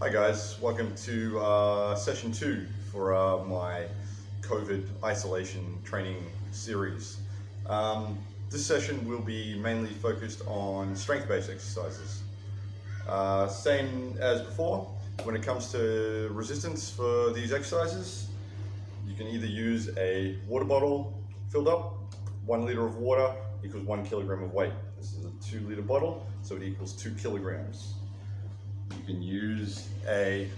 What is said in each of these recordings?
Hi guys, welcome to session 2 for my COVID isolation training series. This session will be mainly focused on strength-based exercises. Same as before, when it comes to resistance for these exercises, you can either use a water bottle filled up, 1 liter of water equals 1 kilogram of weight. This is a 2-liter bottle, so it equals 2 kilograms. You can use a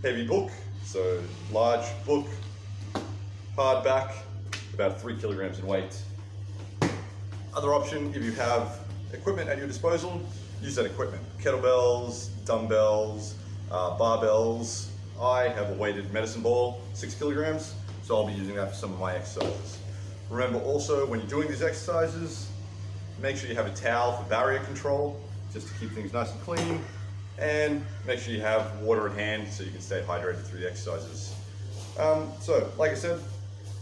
heavy book, so large book, hardback, about 3 kilograms in weight. Other option, if you have equipment at your disposal, use that equipment. Kettlebells, dumbbells, barbells. I have a weighted medicine ball, 6 kilograms, so I'll be using that for some of my exercises. Remember also, when you're doing these exercises, make sure you have a towel for barrier control, just to keep things nice and clean. And make sure you have water at hand so you can stay hydrated through the exercises. So, like I said,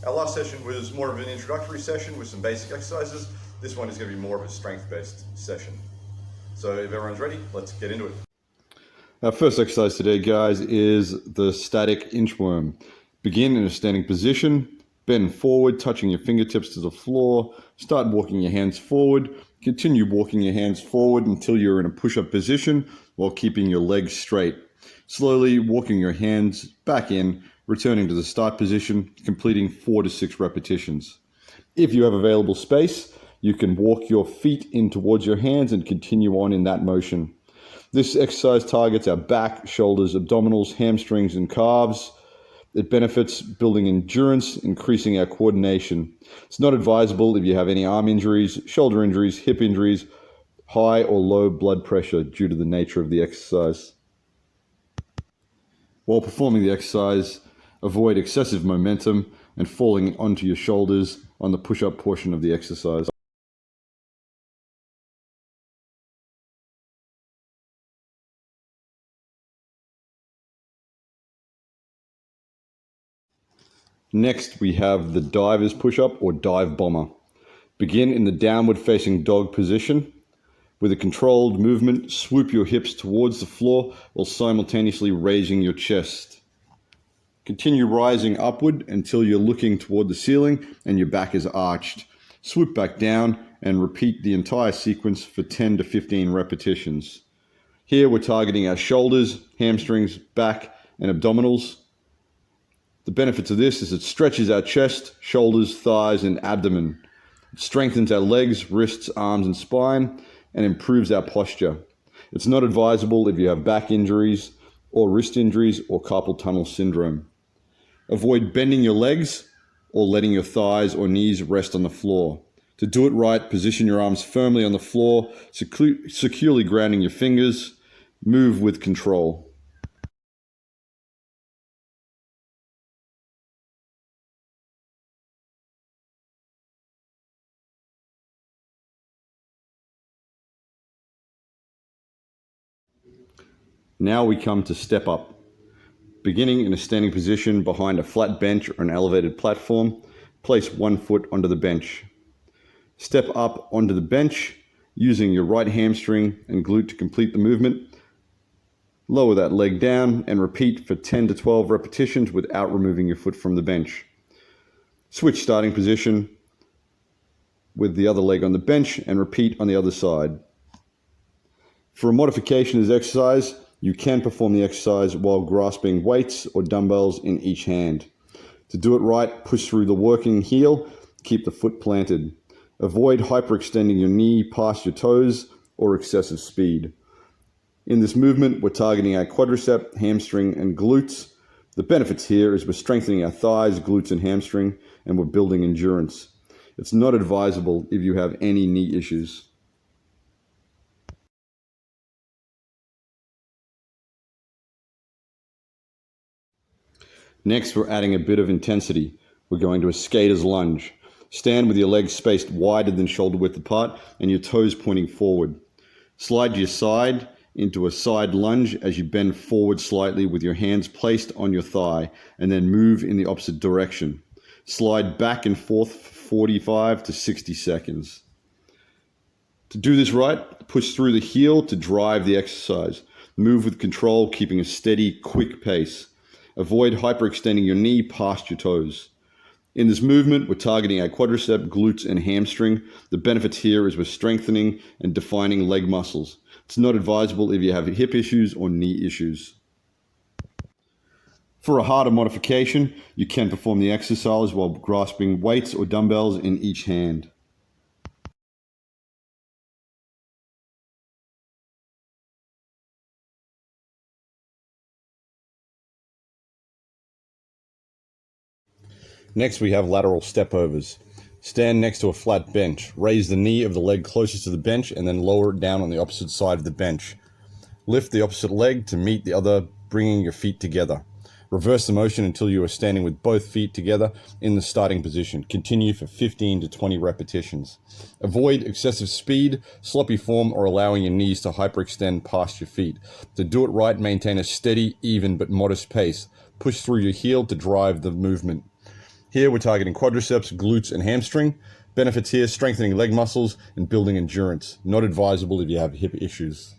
our last session was more of an introductory session with some basic exercises. This one is going to be more of a strength-based session. So if everyone's ready, let's get into it. Our first exercise today, guys, is the static inchworm. Begin in a standing position, bend forward, touching your fingertips to the floor. Start walking your hands forward. Continue walking your hands forward until you're in a push-up position while keeping your legs straight. Slowly walking your hands back in, returning to the start position, completing 4 to 6 repetitions. If you have available space, you can walk your feet in towards your hands and continue on in that motion. This exercise targets our back, shoulders, abdominals, hamstrings, and calves. It benefits building endurance, increasing our coordination. It's not advisable if you have any arm injuries, shoulder injuries, hip injuries, high or low blood pressure due to the nature of the exercise. While performing the exercise, avoid excessive momentum and falling onto your shoulders on the push-up portion of the exercise. Next, we have the diver's push-up or dive bomber. Begin in the downward facing dog position. With a controlled movement, swoop your hips towards the floor while simultaneously raising your chest. Continue rising upward until you're looking toward the ceiling and your back is arched. Swoop back down and repeat the entire sequence for 10 to 15 repetitions. Here we're targeting our shoulders, hamstrings, back, and abdominals. The benefits of this is it stretches our chest, shoulders, thighs, and abdomen. It strengthens our legs, wrists, arms, and spine, and improves our posture. It's not advisable if you have back injuries or wrist injuries or carpal tunnel syndrome. Avoid bending your legs or letting your thighs or knees rest on the floor. To do it right, position your arms firmly on the floor, securely grounding your fingers. Move with control. Now we come to step up. Beginning in a standing position behind a flat bench or an elevated platform, place 1 foot onto the bench. Step up onto the bench using your right hamstring and glute to complete the movement. Lower that leg down and repeat for 10 to 12 repetitions without removing your foot from the bench. Switch starting position with the other leg on the bench and repeat on the other side. For a modification of this exercise, you can perform the exercise while grasping weights or dumbbells in each hand. To do it right, push through the working heel, keep the foot planted. Avoid hyperextending your knee past your toes or excessive speed. In this movement, we're targeting our quadricep, hamstring, and glutes. The benefits here is we're strengthening our thighs, glutes, and hamstring, and we're building endurance. It's not advisable if you have any knee issues. Next, we're adding a bit of intensity. We're going to a skater's lunge. Stand with your legs spaced wider than shoulder width apart and your toes pointing forward. Slide your side into a side lunge as you bend forward slightly with your hands placed on your thigh and then move in the opposite direction. Slide back and forth for 45 to 60 seconds. To do this right, push through the heel to drive the exercise. Move with control, keeping a steady, quick pace. Avoid hyperextending your knee past your toes. In this movement, we're targeting our quadricep, glutes, and hamstring. The benefits here is we're strengthening and defining leg muscles. It's not advisable if you have hip issues or knee issues. For a harder modification, you can perform the exercise while grasping weights or dumbbells in each hand. Next, we have lateral step overs. Stand next to a flat bench. Raise the knee of the leg closest to the bench and then lower it down on the opposite side of the bench. Lift the opposite leg to meet the other, bringing your feet together. Reverse the motion until you are standing with both feet together in the starting position. Continue for 15 to 20 repetitions. Avoid excessive speed, sloppy form, or allowing your knees to hyperextend past your feet. To do it right, maintain a steady, even, but modest pace. Push through your heel to drive the movement. Here we're targeting quadriceps, glutes, and hamstring. Benefits here, strengthening leg muscles and building endurance. Not advisable if you have hip issues.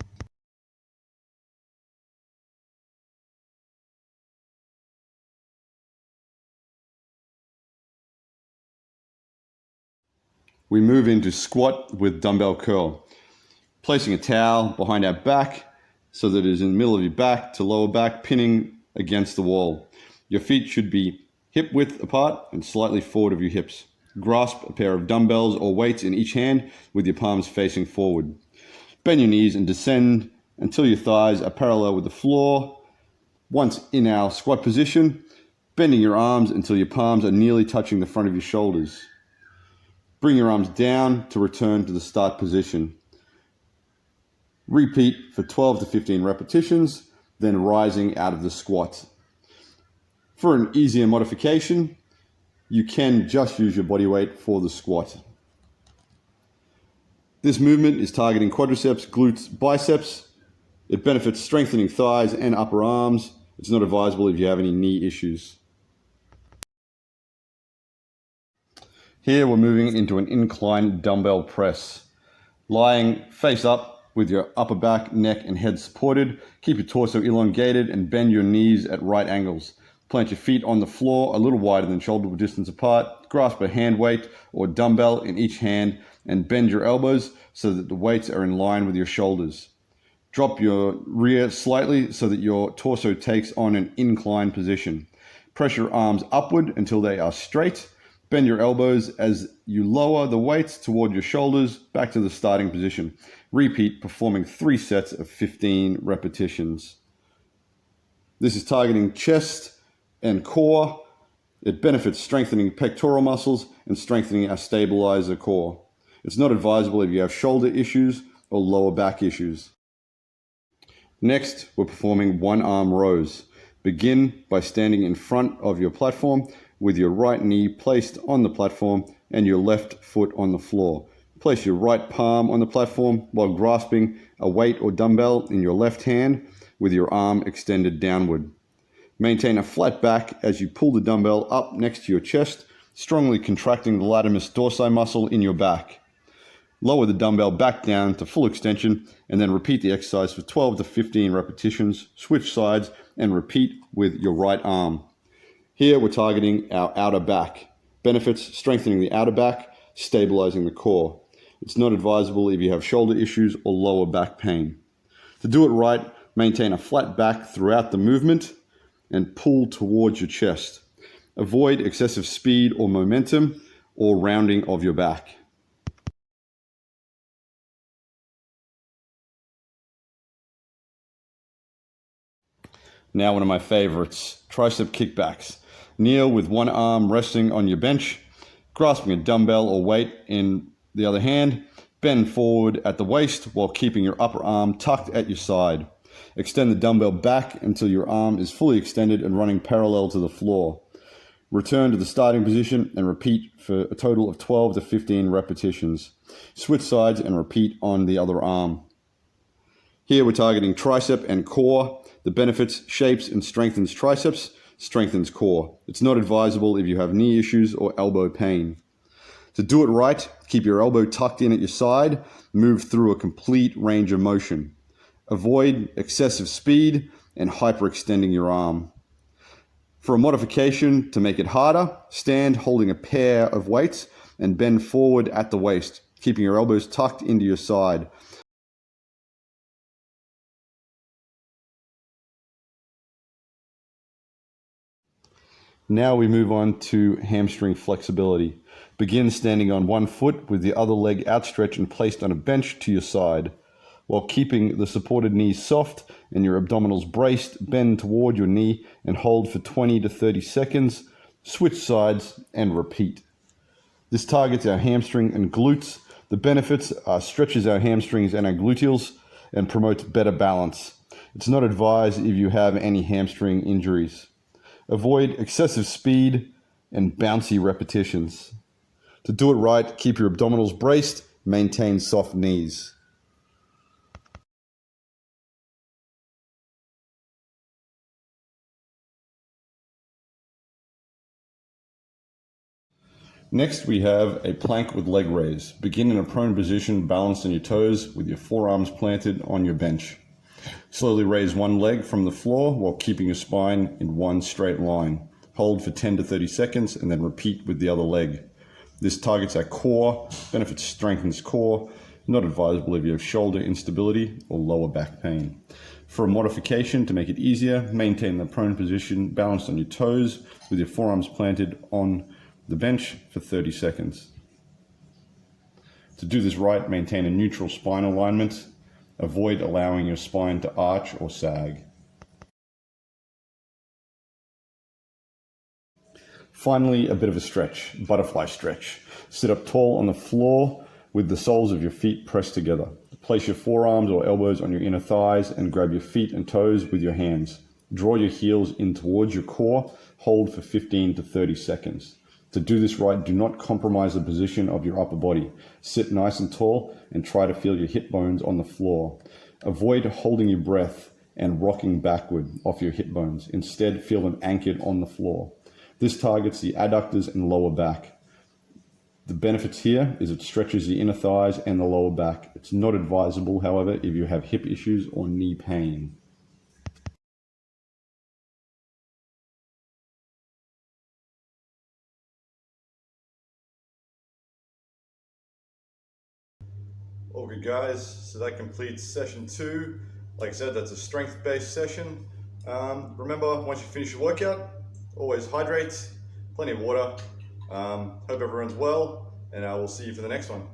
We move into squat with dumbbell curl. Placing a towel behind our back so that it is in the middle of your back to lower back, pinning against the wall. Your feet should be hip width apart and slightly forward of your hips. Grasp a pair of dumbbells or weights in each hand with your palms facing forward. Bend your knees and descend until your thighs are parallel with the floor. Once in our squat position, bending your arms until your palms are nearly touching the front of your shoulders. Bring your arms down to return to the start position. Repeat for 12 to 15 repetitions, then rising out of the squat. For an easier modification, you can just use your body weight for the squat. This movement is targeting quadriceps, glutes, biceps. It benefits strengthening thighs and upper arms. It's not advisable if you have any knee issues. Here we're moving into an incline dumbbell press. Lying face up with your upper back, neck, and head supported. Keep your torso elongated and bend your knees at right angles. Plant your feet on the floor a little wider than shoulder distance apart. Grasp a hand weight or dumbbell in each hand and bend your elbows so that the weights are in line with your shoulders. Drop your rear slightly so that your torso takes on an inclined position. Press your arms upward until they are straight. Bend your elbows as you lower the weights toward your shoulders back to the starting position. Repeat, performing 3 sets of 15 repetitions. This is targeting chest and core. It benefits strengthening pectoral muscles and strengthening our stabilizer core. It's not advisable if you have shoulder issues or lower back issues. Next, we're performing one arm rows. Begin by standing in front of your platform with your right knee placed on the platform and your left foot on the floor. Place your right palm on the platform while grasping a weight or dumbbell in your left hand with your arm extended downward. Maintain a flat back as you pull the dumbbell up next to your chest, strongly contracting the latissimus dorsi muscle in your back. Lower the dumbbell back down to full extension and then repeat the exercise for 12 to 15 repetitions. Switch sides and repeat with your right arm. Here we're targeting our outer back. Benefits: strengthening the outer back, stabilizing the core. It's not advisable if you have shoulder issues or lower back pain. To do it right, maintain a flat back throughout the movement and pull towards your chest. Avoid excessive speed or momentum or rounding of your back. Now one of my favorites, tricep kickbacks. Kneel with one arm resting on your bench, grasping a dumbbell or weight in the other hand. Bend forward at the waist while keeping your upper arm tucked at your side. Extend the dumbbell back until your arm is fully extended and running parallel to the floor. Return to the starting position and repeat for a total of 12 to 15 repetitions. Switch sides and repeat on the other arm. Here we're targeting tricep and core. The benefits: shapes and strengthens triceps, strengthens core. It's not advisable if you have knee issues or elbow pain. To do it right, keep your elbow tucked in at your side, move through a complete range of motion. Avoid excessive speed and hyperextending your arm. For a modification to make it harder, stand holding a pair of weights and bend forward at the waist, keeping your elbows tucked into your side. Now we move on to hamstring flexibility. Begin standing on one foot with the other leg outstretched and placed on a bench to your side. While keeping the supported knees soft and your abdominals braced, bend toward your knee and hold for 20 to 30 seconds. Switch sides and repeat. This targets our hamstring and glutes. The benefits are stretches our hamstrings and our gluteals and promotes better balance. It's not advised if you have any hamstring injuries. Avoid excessive speed and bouncy repetitions. To do it right, keep your abdominals braced, maintain soft knees. Next, we have a plank with leg raise. Begin in a prone position, balanced on your toes with your forearms planted on your bench. Slowly raise one leg from the floor while keeping your spine in one straight line. Hold for 10 to 30 seconds and then repeat with the other leg. This targets our core, benefits strengthens core, not advisable if you have shoulder instability or lower back pain. For a modification to make it easier, maintain the prone position balanced on your toes with your forearms planted on the bench for 30 seconds. To do this right, maintain a neutral spine alignment. Avoid allowing your spine to arch or sag. Finally, a bit of a stretch, butterfly stretch. Sit up tall on the floor with the soles of your feet pressed together. Place your forearms or elbows on your inner thighs and grab your feet and toes with your hands. Draw your heels in towards your core. Hold for 15 to 30 seconds. To do this right, do not compromise the position of your upper body. Sit nice and tall and try to feel your hip bones on the floor. Avoid holding your breath and rocking backward off your hip bones. Instead, feel them anchored on the floor. This targets the adductors and lower back. The benefits here is it stretches the inner thighs and the lower back. It's not advisable, however, if you have hip issues or knee pain. All good, guys. So that completes session 2. Like I said, that's a strength-based session. Remember, once you finish your workout, always hydrate, plenty of water. Hope everyone's well, and we'll see you for the next one.